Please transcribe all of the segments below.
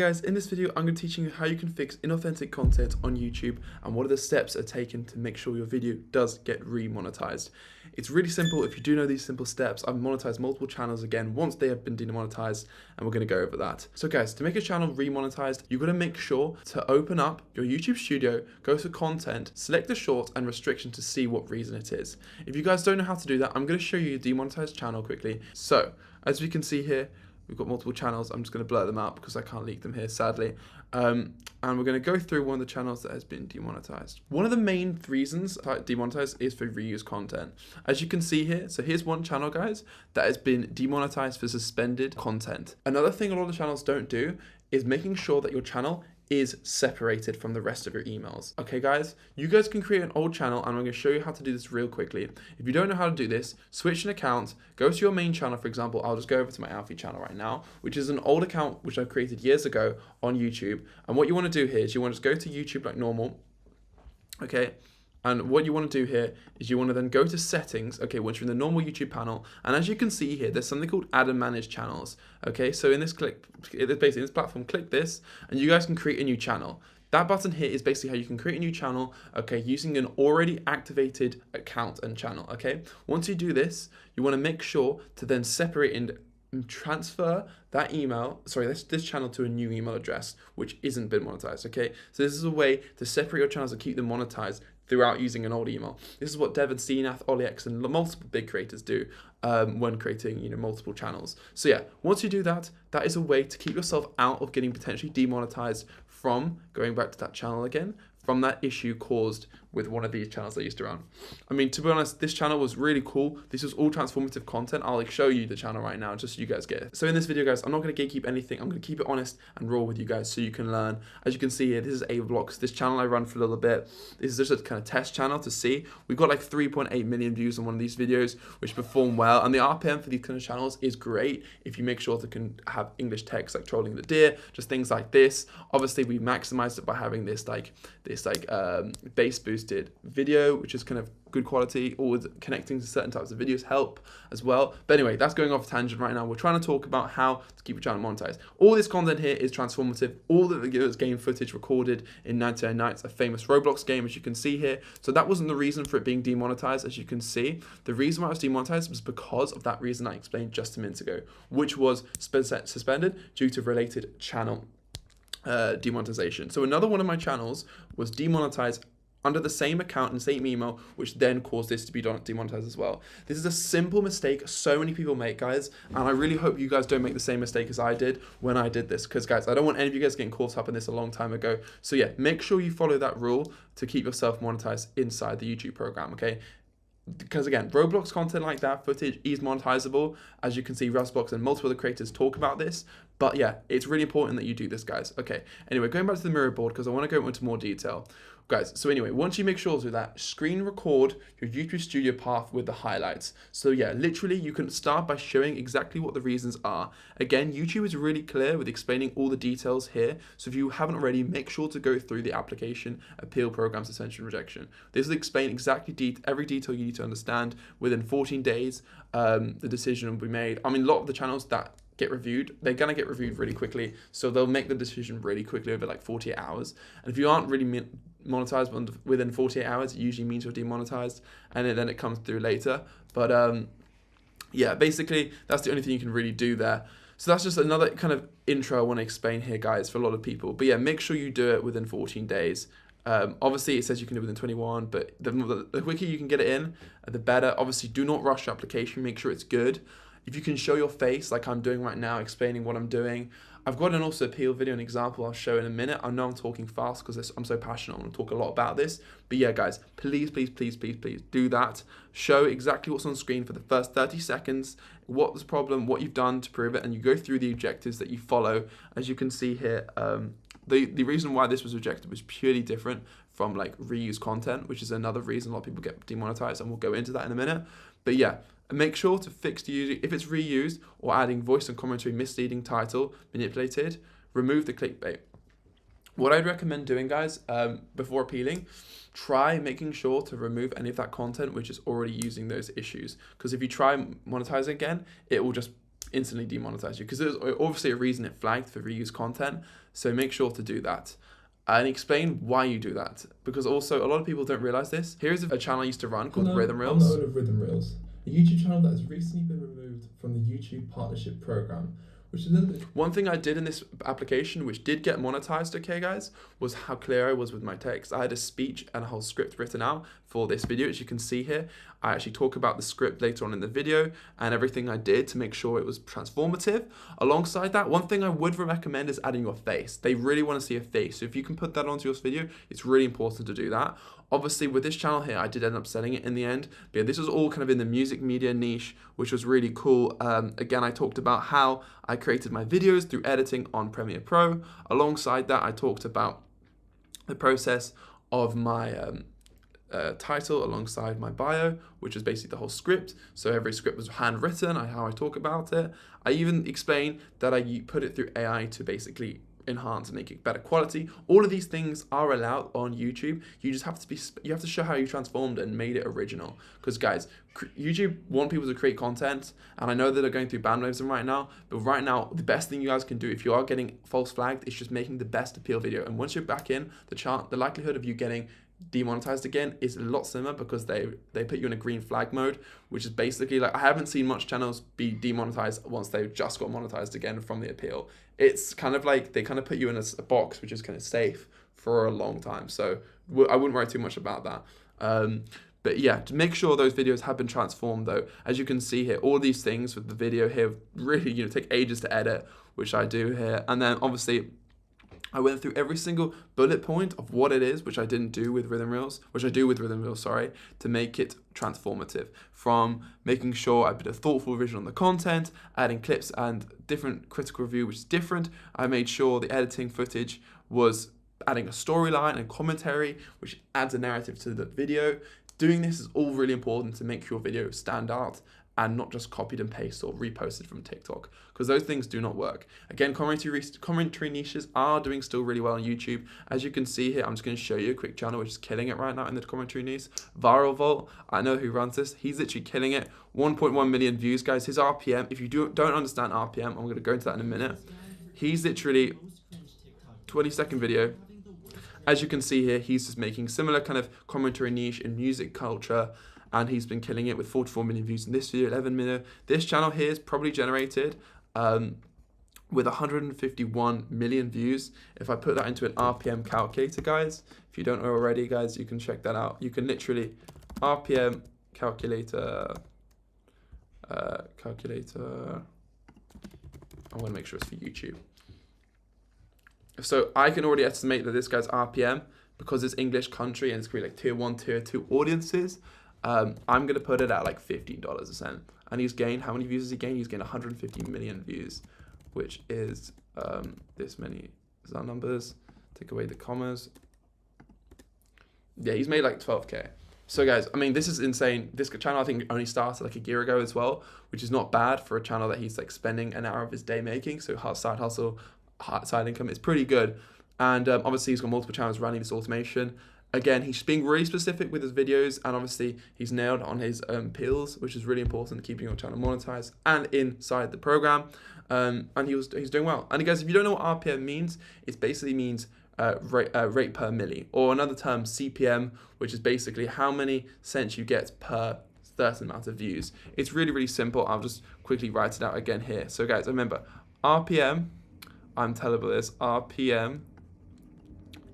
Guys, in this video I'm going to be teaching you how you can fix inauthentic content on YouTube and what are the steps are taken to make sure your video does get remonetized. It's really simple. If you do know these simple steps, I've monetized multiple channels again once they have been demonetized, and we're going to go over that. So guys, to make a channel remonetized, you've got to make sure to open up your YouTube studio, go to content, select the short and restriction to see what reason it is. If you guys don't know how to do that, I'm going to show you a demonetized channel quickly. So as we can see here, we've got multiple channels. I'm just going to blur them out because I can't leak them here, sadly. And we're going to go through one of the channels that has been demonetized. One of the main reasons demonetized is for reuse content. As you can see here, so here's one channel, guys, that has been demonetized for suspended content. Another thing a lot of channels don't do is making sure that your channel is separated from the rest of your emails. Okay guys, you guys can create an old channel and I'm going to show you how to do this real quickly. If you don't know how to do this, switch an account, go to your main channel. For example, I'll just go over to my Alfie channel right now, which is an old account which I created years ago on YouTube. And what you want to do here is you want to just go to YouTube like normal, okay? And what you want to do here is you want to then go to settings, okay, once you're in the normal YouTube panel. And as you can see here, there's something called add and manage channels. Okay, so in this basically in this platform, click this and you guys can create a new channel. That button here is basically how you can create a new channel, okay, using an already activated account and channel, okay? Once you do this, you want to make sure to then separate and transfer that email, this channel to a new email address, which isn't been monetized, okay? So this is a way to separate your channels and keep them monetized throughout using an old email. This is what Devon, ACTAULLY, and multiple big creators do when creating, multiple channels. So yeah, once you do that, that is a way to keep yourself out of getting potentially demonetized from going back to that channel again, from that issue caused with one of these channels I used to run. I mean, to be honest, this channel was really cool. This was all transformative content. I'll show you the channel right now, just so you guys get it. So in this video, guys, I'm not going to gatekeep anything. I'm going to keep it honest and raw with you guys so you can learn. As you can see here, this is A-Blocks. This channel I run for a little bit. This is just a kind of test channel to see. We've got like 3.8 million views on one of these videos, which perform well. And the RPM for these kind of channels is great if you make sure to can have English text like trolling the deer, just things like this. Obviously, we maximized it by having this bass boosted video, which is kind of good quality. Always connecting to certain types of videos help as well. But anyway, that's going off tangent right now. We're trying to talk about how to keep your channel monetized. All this content here is transformative. All the videos, game footage recorded in 99 Nights, a famous Roblox game, as you can see here. So that wasn't the reason for it being demonetized, as you can see. The reason why it was demonetized was because of that reason I explained just a minute ago, which was suspended due to related channel demonetization. So another one of my channels was demonetized under the same account and same email, which then caused this to be demonetized as well. This is a simple mistake so many people make, guys, and I really hope you guys don't make the same mistake as I did when I did this, because guys, I don't want any of you guys getting caught up in this a long time ago. So yeah, make sure you follow that rule to keep yourself monetized inside the YouTube program, okay? Because again, Roblox content like that, footage is monetizable. As you can see, Rustbox and multiple other creators talk about this. But yeah, it's really important that you do this, guys. Okay, anyway, going back to the mirror board, because I want to go into more detail. Guys, so anyway, once you make sure to do that, screen record your YouTube Studio path with the highlights. So yeah, literally you can start by showing exactly what the reasons are. Again, YouTube is really clear with explaining all the details here. So if you haven't already, make sure to go through the application, appeal, program, suspension, rejection. This will explain exactly every detail you need to understand. Within 14 days, the decision will be made. I mean, a lot of the channels that get reviewed, they're gonna get reviewed really quickly, so they'll make the decision really quickly over like 48 hours. And if you aren't really monetized within 48 hours, it usually means you're demonetized, and then it comes through later. But yeah, basically that's the only thing you can really do there. So that's just another kind of intro I want to explain here, guys, for a lot of people. But yeah, make sure you do it within 14 days. Obviously it says you can do it within 21, but the quicker you can get it in, the better. Obviously, do not rush your application, make sure it's good. If you can show your face like I'm doing right now, explaining what I'm doing. I've got an also appeal video, an example I'll show in a minute. I know I'm talking fast because I'm so passionate. I want to talk a lot about this. But yeah, guys, please, please, please, please, please do that. Show exactly what's on screen for the first 30 seconds, what's the problem, what you've done to prove it, and you go through the objectives that you follow. As you can see here, the reason why this was rejected was purely different from like reuse content, which is another reason a lot of people get demonetized, and we'll go into that in a minute. But yeah, make sure to fix the user if it's reused or adding voice and commentary, misleading title, manipulated, remove the clickbait. What I'd recommend doing, guys, before appealing, try making sure to remove any of that content which is already using those issues. Because if you try monetizing again, it will just instantly demonetize you, because there's obviously a reason it flagged for reused content. So make sure to do that. And explain why you do that, because also a lot of people don't realize this. Here's a channel I used to run called Rhythm Reels. I'm the owner of Rhythm Reels, a YouTube channel that has recently been removed from the YouTube Partnership Program, which is a little bit... One thing I did in this application, which did get monetized, okay guys, was how clear I was with my text. I had a speech and a whole script written out for this video, as you can see here. I actually talk about the script later on in the video and everything I did to make sure it was transformative. Alongside that, one thing I would recommend is adding your face. They really want to see a face. So if you can put that onto your video, it's really important to do that. Obviously, with this channel here, I did end up selling it in the end. But yeah, this was all kind of in the music media niche, which was really cool. Again, I talked about how I created my videos through editing on Premiere Pro. Alongside that, I talked about the process of my title alongside my bio, which is basically the whole script. So every script was handwritten, how I talk about it. I even explained that I put it through AI to basically enhance and make it better quality. All of these things are allowed on YouTube. You just have to show how you transformed and made it original. Because guys, YouTube want people to create content, and I know that they're going through bandwagon right now, but right now the best thing you guys can do if you are getting false flagged is just making the best appeal video. And once you're back in the likelihood of you getting demonetized again is a lot slimmer, because they put you in a green flag mode, which is basically like, I haven't seen much channels be demonetized once they've just got monetized again from the appeal. It's kind of like they kind of put you in a box which is kind of safe for a long time. So I wouldn't worry too much about that. But yeah, to make sure those videos have been transformed though. As you can see here, all these things with the video here really, take ages to edit, which I do here. And then obviously I went through every single bullet point of what it is, which I didn't do with Rhythm Reels, sorry, to make it transformative. From making sure I put a thoughtful vision on the content, adding clips and different critical review, which is different. I made sure the editing footage was adding a storyline and commentary, which adds a narrative to the video. Doing this is all really important to make your video stand out and not just copied and pasted or reposted from TikTok, because those things do not work. Again, commentary niches are doing still really well on YouTube. As you can see here, I'm just going to show you a quick channel which is killing it right now in the commentary niche. Viral Vault, I know who runs this. He's literally killing it. 1.1 million views, guys. His RPM, if you don't understand RPM, I'm going to go into that in a minute. He's literally 20-second video. As you can see here, he's just making similar kind of commentary niche in music culture, and he's been killing it with 44 million views in this video, 11 million. This channel here is probably generated with 151 million views. If I put that into an RPM calculator, guys, if you don't know already, guys, you can check that out. You can literally RPM calculator, I want to make sure it's for YouTube. So I can already estimate that this guy's RPM, because it's English country and it's creating like tier 1, tier 2 audiences, I'm going to put it at like $15 a cent. And he's gained, how many views has he gained? He's gained 150 million views, which is this many. Is our numbers? Take away the commas. Yeah, he's made like 12K. So guys, I mean, this is insane. This channel I think only started like a year ago as well, which is not bad for a channel that he's like spending an hour of his day making. So side hustle, side income, it's pretty good. And obviously he's got multiple channels running this automation. Again, he's being really specific with his videos, and obviously he's nailed on his appeals, which is really important, keeping your channel monetized and inside the program. And he's doing well. And guys, if you don't know what RPM means, it basically means rate per milli, or another term, CPM, which is basically how many cents you get per certain amount of views. It's really, really simple. I'll just quickly write it out again here. So guys, remember, RPM, I'm terrible at this, RPM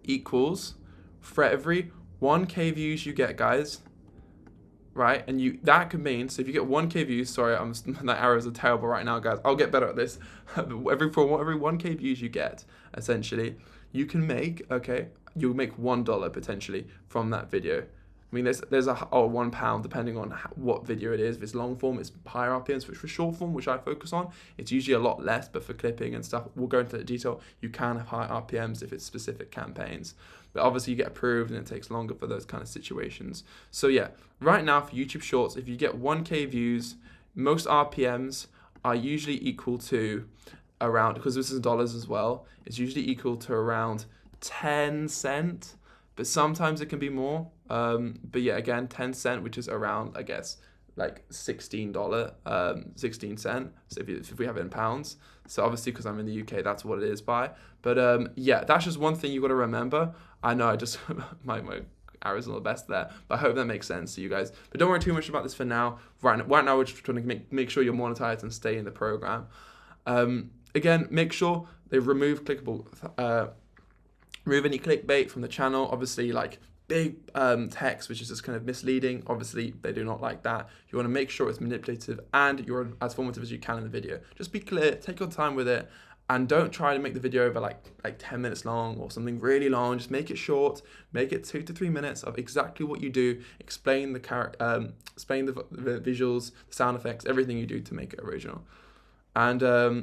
equals, for every 1K views you get, guys, right? And that could mean, so if you get 1K views, sorry, that arrows are terrible right now, guys. I'll get better at this. For every 1K views you get, essentially, you can make, you'll make $1 potentially from that video. I mean, there's £1 depending on what video it is. If it's long form, it's higher RPMs. But for short form, which I focus on, it's usually a lot less. But for clipping and stuff, we'll go into the detail. You can have high RPMs if it's specific campaigns. But obviously you get approved and it takes longer for those kind of situations. So yeah, right now for YouTube Shorts, if you get 1K views, most RPMs are usually equal to around, because this is dollars as well, it's usually equal to around 10 cents. But sometimes it can be more. But yeah, again, 10 cents, which is around, I guess, like $16, 16 cent. So if we have it in pounds, so obviously because I'm in the UK, that's what it is by. But yeah, that's just one thing you got to remember. I know I just my arrows are the best there, but I hope that makes sense to you guys. But don't worry too much about this for now. Right now we're just trying to make sure you're monetized and stay in the program. Again, make sure they remove clickable, remove any clickbait from the channel. Obviously, like big text, which is just kind of misleading. Obviously, they do not like that. You want to make sure it's manipulative and you're as formative as you can in the video. Just be clear, take your time with it, and don't try to make the video over like 10 minutes long or something really long. Just make it short, make it 2 to 3 minutes of exactly what you do. Explain the explain the visuals, the sound effects, everything you do to make it original. And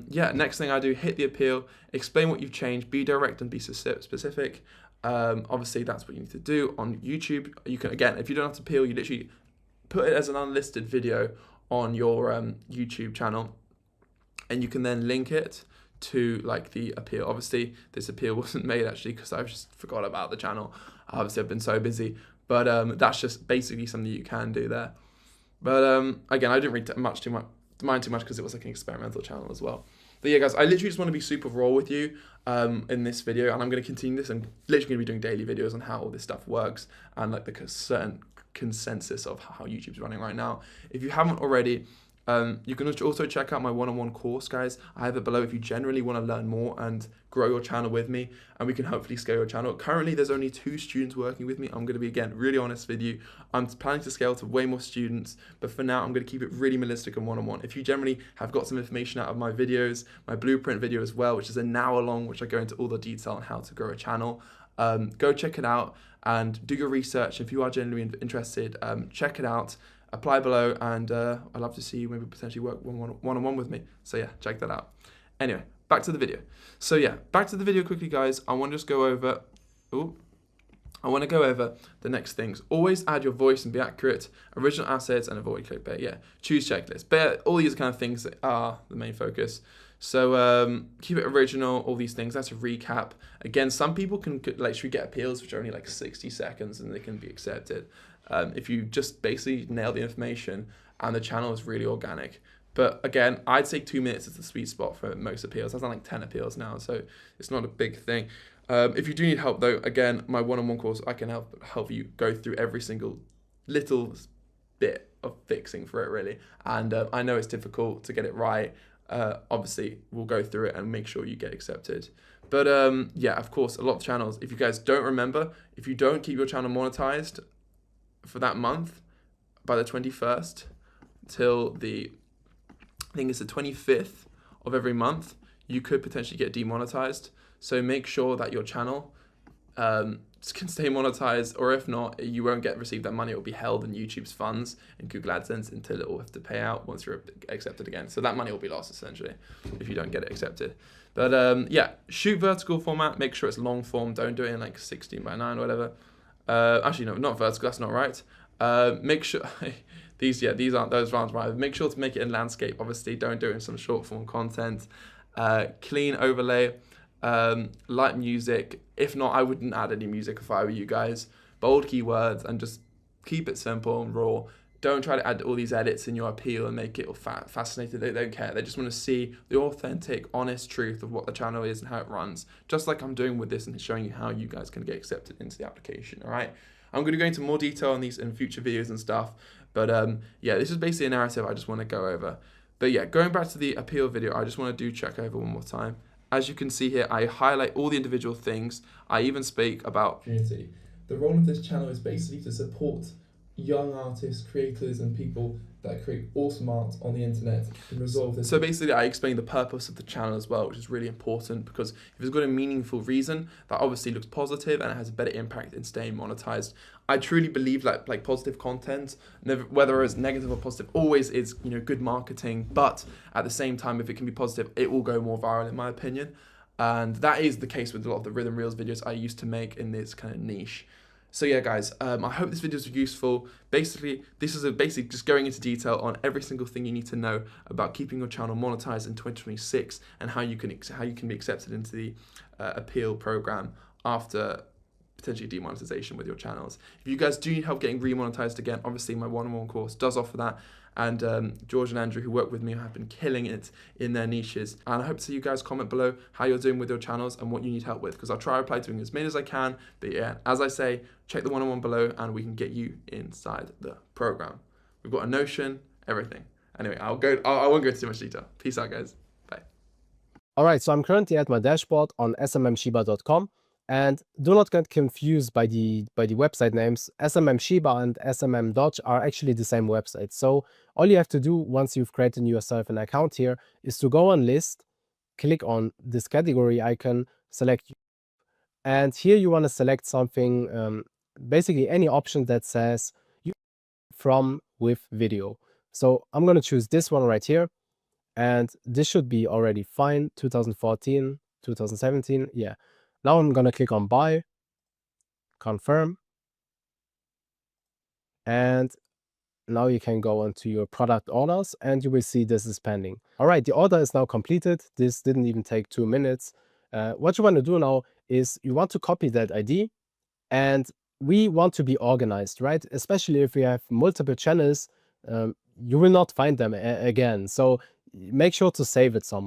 yeah, next thing I do, hit the appeal, explain what you've changed, be direct and be specific. Obviously, that's what you need to do on YouTube. You can, again, if you don't have to appeal, you literally put it as an unlisted video on your YouTube channel, and you can then link it to like the appeal. Obviously, this appeal wasn't made actually because I just forgot about the channel. Obviously, I've been so busy, but that's just basically something you can do there. But again, I didn't read mind too much because it was like an experimental channel as well. But yeah, guys, I literally just want to be super raw with you in this video, and I'm going to continue this. I'm literally going to be doing daily videos on how all this stuff works and like the certain consensus of how YouTube's running right now. If you haven't already, you can also check out my one-on-one course, guys. I have it below if you generally want to learn more and grow your channel with me, and we can hopefully scale your channel. Currently, there's only 2 students working with me. I'm going to be, again, really honest with you. I'm planning to scale to way more students, but for now, I'm going to keep it really minimalistic and one-on-one. If you generally have got some information out of my videos, my blueprint video as well, which is an hour long, which I go into all the detail on how to grow a channel, go check it out and do your research. If you are genuinely interested, check it out. Apply below, and I'd love to see you maybe potentially work one-on-one with me. So yeah, check that out. Anyway, back to the video. So yeah, back to the video quickly, guys. I want to just go over, the next things. Always add your voice and be accurate, original assets, and avoid clickbait. Yeah, choose checklist. But all these kind of things are the main focus. So keep it original, all these things. That's a recap. Again, some people can literally get appeals which are only like 60 seconds and they can be accepted. If you just basically nail the information and the channel is really organic. But again, I'd say 2 minutes is the sweet spot for most appeals. I've done like 10 appeals now, so it's not a big thing. If you do need help though, again, my one-on-one course, I can help you go through every single little bit of fixing for it really. And I know it's difficult to get it right. Obviously, we'll go through it and make sure you get accepted. But yeah, of course, a lot of channels, if you guys don't remember, if you don't keep your channel monetized for that month by the 21st till I think it's the 25th of every month, you could potentially get demonetized. So make sure that your channel can stay monetized, or if not, you won't receive that money. It will be held in YouTube's funds in Google AdSense until it will have to pay out once you're accepted again. So that money will be lost essentially if you don't get it accepted. But yeah, shoot vertical format. Make sure it's long form. Don't do it in like 16:9 or whatever. Actually, no, not vertical. That's not right. Make sure these aren't those rounds right. Make sure to make it in landscape. Obviously, don't do it in some short form content. Clean overlay. Light music. If not, I wouldn't add any music if I were you guys. Bold keywords and just keep it simple and raw. Don't try to add all these edits in your appeal and make it all fascinating. They don't care. They just want to see the authentic, honest truth of what the channel is and how it runs. Just like I'm doing with this and showing you how you guys can get accepted into the application. All right. I'm going to go into more detail on these in future videos and stuff. But yeah, this is basically a narrative I just want to go over. But yeah, going back to the appeal video, I just want to check over one more time. As you can see here, I highlight all the individual things. I even speak about community. The role of this channel is basically to support young artists, creators, and people that create awesome art on the internet and resolve this. So basically, I explain the purpose of the channel as well, which is really important because if it's got a meaningful reason, that obviously looks positive and it has a better impact in staying monetized. I truly believe like positive content, whether it's negative or positive, always is good marketing. But at the same time, if it can be positive, it will go more viral, in my opinion. And that is the case with a lot of the Rhythm Reels videos I used to make in this kind of niche. So yeah, guys, I hope this video was useful. Basically, this is basically just going into detail on every single thing you need to know about keeping your channel monetized in 2026 and how you can be accepted into the appeal program after potentially demonetization with your channels. If you guys do need help getting remonetized again, obviously my one-on-one course does offer that. and George and Andrew, who work with me, have been killing it in their niches. And I hope to see you guys comment below how you're doing with your channels and what you need help with, because I'll try to reply to as many as I can. But yeah, as I say, check the one-on-one below and we can get you inside the program. We've got a Notion, everything. Anyway, I won't go into too much detail. Peace out, guys. Bye. All right, so I'm currently at my dashboard on smmshiba.com, and do not get confused by the website names. SMM and SMM Dodge are actually the same website. So all you have to do once you've created yourself an account here is to go on list, click on this category icon, select, and here you want to select something, basically any option that says from with video. So I'm going to choose this one right here, and this should be already fine. 2014, 2017, yeah. Now I'm going to click on buy, confirm, and now you can go onto your product orders and you will see this is pending. All right, the order is now completed. This didn't even take 2 minutes. What you want to do now is you want to copy that ID, and we want to be organized, right? Especially if we have multiple channels, you will not find them again. So make sure to save it somewhere.